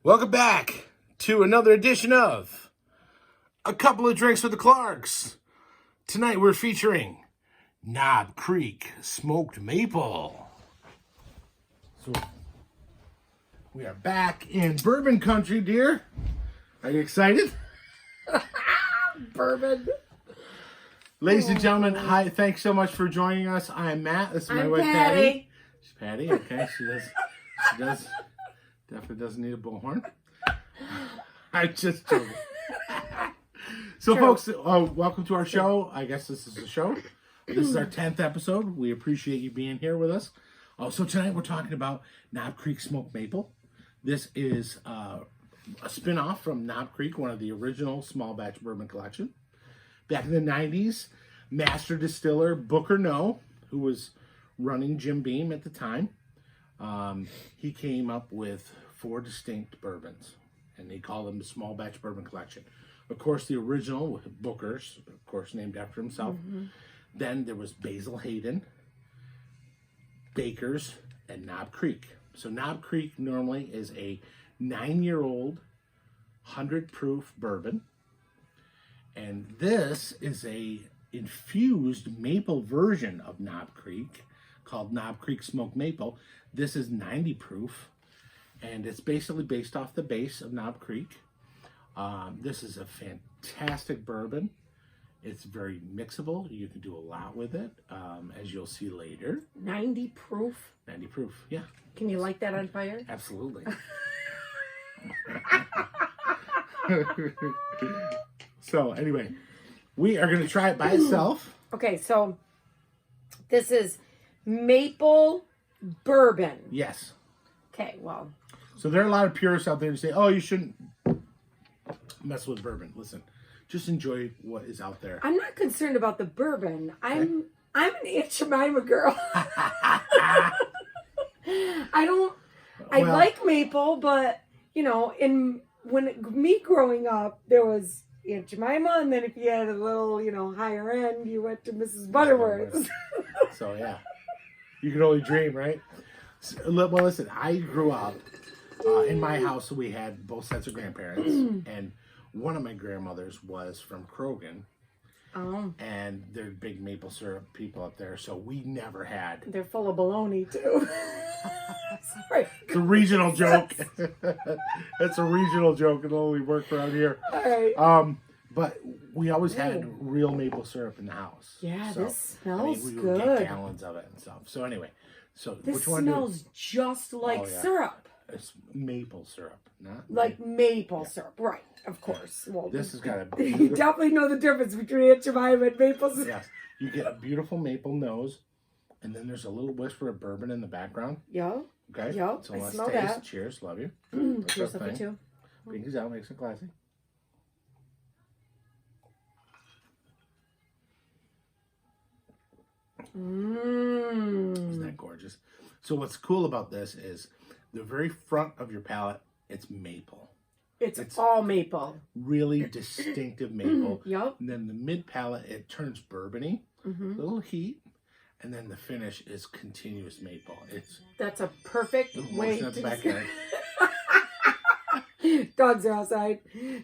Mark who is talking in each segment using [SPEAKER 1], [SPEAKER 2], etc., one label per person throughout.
[SPEAKER 1] Welcome back to another edition of A Couple of Drinks with the Clarks. Tonight we're featuring Knob Creek Smoked Maple. So we are back in bourbon country, dear. Are you excited?
[SPEAKER 2] Bourbon.
[SPEAKER 1] Ladies and gentlemen, hi. Thanks so much for joining us. I'm Matt. This is my wife,
[SPEAKER 2] Patty.
[SPEAKER 1] Patty. She's Patty. Okay, she does. Definitely doesn't need a bullhorn. I'm just joking. So, folks, welcome to our show. I guess this is the show. This is our 10th episode. We appreciate you being here with us. So tonight we're talking about Knob Creek Smoked Maple. This is a spin-off from Knob Creek, one of the original small batch bourbon collection. Back in the 90s, master distiller Booker No, who was running Jim Beam at the time, he came up with 4 distinct bourbons, and they call them the small batch bourbon collection. Of course, the original Booker's, of course, named after himself. Mm-hmm. Then there was Basil Hayden, Baker's, and Knob Creek. So Knob Creek normally is a 9-year-old 100-proof bourbon, and this is a infused maple version of Knob Creek called Knob Creek Smoked Maple. This is 90 proof, and it's basically based off the base of Knob Creek. This is a fantastic bourbon. It's very mixable. You can do a lot with it, as you'll see later.
[SPEAKER 2] 90 proof?
[SPEAKER 1] 90 proof, yeah.
[SPEAKER 2] Can you light that on fire?
[SPEAKER 1] Absolutely. So, anyway, we are going to try it by itself.
[SPEAKER 2] Okay, so this is maple bourbon.
[SPEAKER 1] Yes.
[SPEAKER 2] Okay, well.
[SPEAKER 1] So there are a lot of purists out there who say, oh, you shouldn't mess with bourbon. Listen, just enjoy what is out there.
[SPEAKER 2] I'm not concerned about the bourbon. I'm an Aunt Jemima girl. I like maple, but, you know, me growing up, there was Aunt Jemima, and then if you had a little, higher end, you went to Mrs. Butterworth's.
[SPEAKER 1] So, yeah. You can only dream, right? Well, listen, I grew up in my house. We had both sets of grandparents, and one of my grandmothers was from Krogan.
[SPEAKER 2] Oh.
[SPEAKER 1] And they're big maple syrup people up there, so we never had.
[SPEAKER 2] They're full of baloney, too. Sorry.
[SPEAKER 1] It's a regional joke. It's a regional joke. It'll only work around here.
[SPEAKER 2] All right.
[SPEAKER 1] But we always had real maple syrup in the house.
[SPEAKER 2] Yeah,
[SPEAKER 1] so,
[SPEAKER 2] this smells
[SPEAKER 1] we
[SPEAKER 2] good.
[SPEAKER 1] would get gallons of it and stuff. So anyway,
[SPEAKER 2] this
[SPEAKER 1] which one
[SPEAKER 2] smells just like syrup.
[SPEAKER 1] It's maple syrup, not
[SPEAKER 2] like maple syrup, right? Of course. Well,
[SPEAKER 1] this has got a.
[SPEAKER 2] You definitely know the difference between Aunt Jemima and maple syrup.
[SPEAKER 1] Yes, you get a beautiful maple nose, and then there's a little whisper of bourbon in the background.
[SPEAKER 2] Yeah.
[SPEAKER 1] Okay.
[SPEAKER 2] Yeah.
[SPEAKER 1] So
[SPEAKER 2] I
[SPEAKER 1] let's
[SPEAKER 2] smell
[SPEAKER 1] taste.
[SPEAKER 2] that.
[SPEAKER 1] Cheers, love you.
[SPEAKER 2] Cheers, love you too.
[SPEAKER 1] Pinkies out, makes it classy. Isn't that gorgeous? So what's cool about this is the very front of your palate, it's maple.
[SPEAKER 2] It's all maple.
[SPEAKER 1] Really distinctive maple.
[SPEAKER 2] Yep.
[SPEAKER 1] And then the mid palate, it turns bourbony, a little heat, and then the finish is continuous maple.
[SPEAKER 2] That's a perfect way to
[SPEAKER 1] describe.
[SPEAKER 2] Dogs are outside.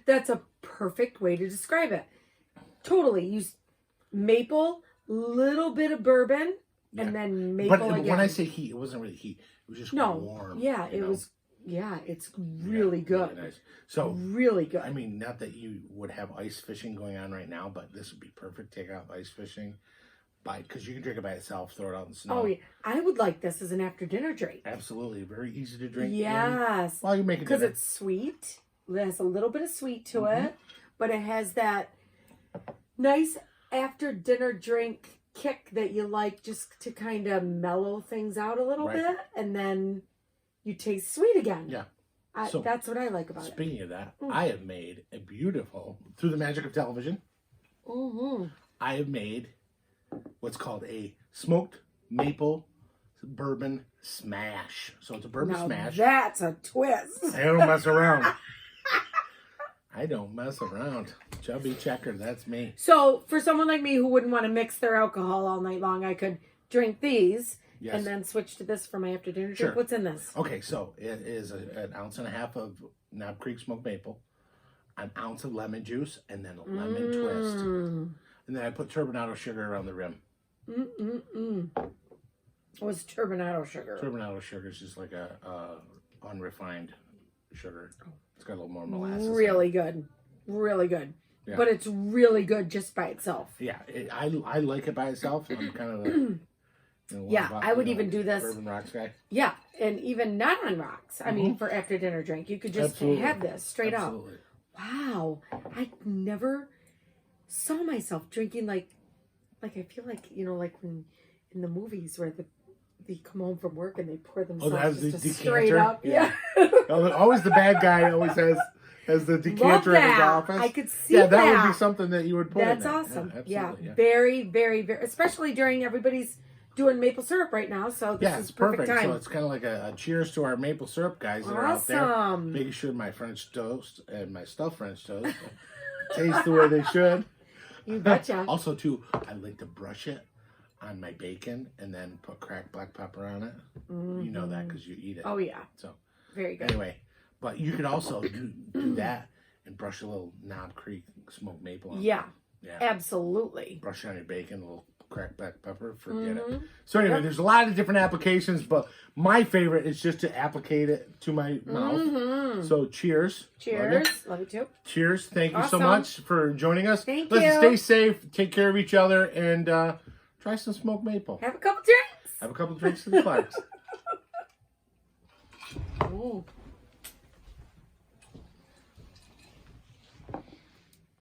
[SPEAKER 2] That's a perfect way to describe it. Totally. Use maple, little bit of bourbon, and then maple again.
[SPEAKER 1] But when I say heat, it wasn't really heat. It was just warm.
[SPEAKER 2] Yeah, it was. Yeah, it's really good.
[SPEAKER 1] Really nice. So
[SPEAKER 2] really good.
[SPEAKER 1] I mean, not that you would have ice fishing going on right now, but this would be perfect. Take out ice fishing, because you can drink it by itself, throw it out in the snow.
[SPEAKER 2] Oh yeah, I would like this as an after dinner drink.
[SPEAKER 1] Absolutely, very easy to drink.
[SPEAKER 2] Yes,
[SPEAKER 1] while you're making dinner.
[SPEAKER 2] Because it's sweet. It has a little bit of sweet to it, but it has that nice after dinner drink kick that you like, just to kind of mellow things out a little bit, and then you taste sweet again.
[SPEAKER 1] Yeah.
[SPEAKER 2] So, that's what I like about it.
[SPEAKER 1] Speaking of that, I have made a beautiful, through the magic of television, I have made what's called a smoked maple bourbon smash. So it's a bourbon smash.
[SPEAKER 2] That's a twist.
[SPEAKER 1] I don't mess around. I don't mess around. Chubby checker, that's me.
[SPEAKER 2] So for someone like me who wouldn't want to mix their alcohol all night long, I could drink these,
[SPEAKER 1] Yes.
[SPEAKER 2] and then switch to this for my after dinner drink.
[SPEAKER 1] Sure.
[SPEAKER 2] What's in this?
[SPEAKER 1] Okay, so it is an ounce and a half of Knob Creek smoked maple, an ounce of lemon juice, and then a lemon twist. And then I put turbinado sugar around the rim.
[SPEAKER 2] What's turbinado sugar?
[SPEAKER 1] Turbinado sugar is just like a unrefined sugar. It's got a little more molasses.
[SPEAKER 2] Really good. Really good.
[SPEAKER 1] Yeah.
[SPEAKER 2] But it's really good just by itself.
[SPEAKER 1] Yeah, I like it by itself. I'm kind of the...
[SPEAKER 2] I would even do this.
[SPEAKER 1] Bourbon rocks guy.
[SPEAKER 2] Yeah, and even not on rocks. I mean, for after dinner drink, you could just have this straight up. Wow, I never saw myself drinking like I feel like like when in the movies where they come home from work and they pour themselves just a straight up. Yeah.
[SPEAKER 1] Always the bad guy always has the decanter in his office.
[SPEAKER 2] I could see that.
[SPEAKER 1] That would be something that you would put in
[SPEAKER 2] That's
[SPEAKER 1] there.
[SPEAKER 2] awesome.
[SPEAKER 1] Yeah,
[SPEAKER 2] Very, very, very, especially during everybody's doing maple syrup right now, so this is perfect time.
[SPEAKER 1] So it's kind of like a cheers to our maple syrup guys that are out there, making sure my French toast and my stuffed French toast taste the way they should.
[SPEAKER 2] You betcha.
[SPEAKER 1] Also, too, I like to brush it on my bacon and then put cracked black pepper on it. You know that because you eat it.
[SPEAKER 2] Oh yeah.
[SPEAKER 1] So
[SPEAKER 2] very good.
[SPEAKER 1] Anyway, but you could also do that and brush a little Knob Creek smoked maple on it.
[SPEAKER 2] Yeah. Absolutely.
[SPEAKER 1] Brush it on your bacon, a little cracked black pepper, forget it. So anyway, there's a lot of different applications, but my favorite is just to applicate it to my mouth. So cheers.
[SPEAKER 2] Cheers. Love you too.
[SPEAKER 1] Cheers. Thank you so much for joining us.
[SPEAKER 2] Thank
[SPEAKER 1] Listen,
[SPEAKER 2] you.
[SPEAKER 1] stay safe, take care of each other, and try some smoked maple.
[SPEAKER 2] Have a couple drinks.
[SPEAKER 1] Have a couple drinks to the Clarks.
[SPEAKER 2] Ooh.